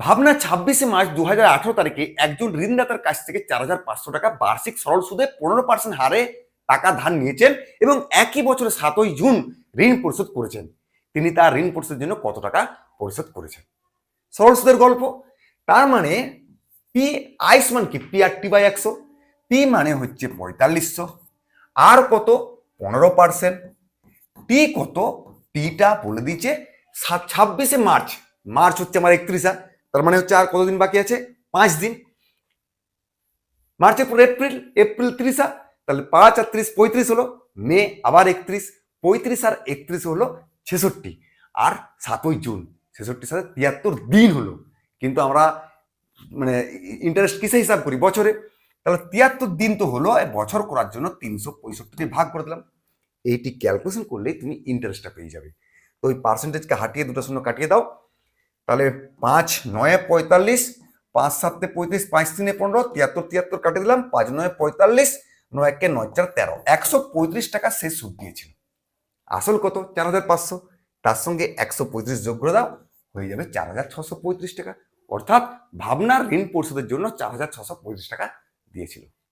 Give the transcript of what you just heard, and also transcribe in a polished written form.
ভাবনা 26 মার্চ 2018 তারিখে একজন ঋণদাতার কাছ থেকে 4,500 টাকা বার্ষিক সরল সুদে 15% হারে টাকা ধার নিয়েছেন এবং একই বছরে 7 জুন ঋণ পরিশোধ করেছেন। তিনি তার ঋণ পরিশোধের জন্য কত টাকা পরিশোধ করেছেন? সরল সুদের গল্প। তার মানে পি আই সমান কি P R T by 100। P মানে হচ্ছে 4500, আর কত 15%, টি কত, টিটা বলে দিচ্ছে 26 মার্চ। মার্চ হচ্ছে আমার 31, তার মানে হচ্ছে আর কতদিন বাকি আছে? 5 দিন। মার্চের পর এপ্রিল, এপ্রিল 30, তাহলে 5 আর 30 35 হলো। মে আবার 31, 35 আর 31 হলো 66, আর 7 জুন 66 সাথে 73 দিন হলো। কিন্তু আমরা মানে ইন্টারেস্ট কিসে হিসাব করি? বছরে। তাহলে 73 দিন তো হলো, বছর করার জন্য 365 ভাগ করে দিলাম। এইটি ক্যালকুলেশন করলেই তুমি ইন্টারেস্টটা পেয়ে যাবে। তো ওই পার্সেন্টেজকে হাটিয়ে দুটো শূন্য কাটিয়ে দাও। তাহলে 5 9 45, 5 7 35, 5 3 15, 73 73 কাটিয়ে দিলাম, 5 9 45, 9 1 9 4 13, 135 টাকা শেষ সুদ দিয়েছিল। আসল কত? 4,500। তার সঙ্গে 135 যোগ করে দাও, হয়ে যাবে 4,635 টাকা। অর্থাৎ ভাবনার ঋণ পরিশোধের জন্য 4,635 টাকা দিয়েছিল।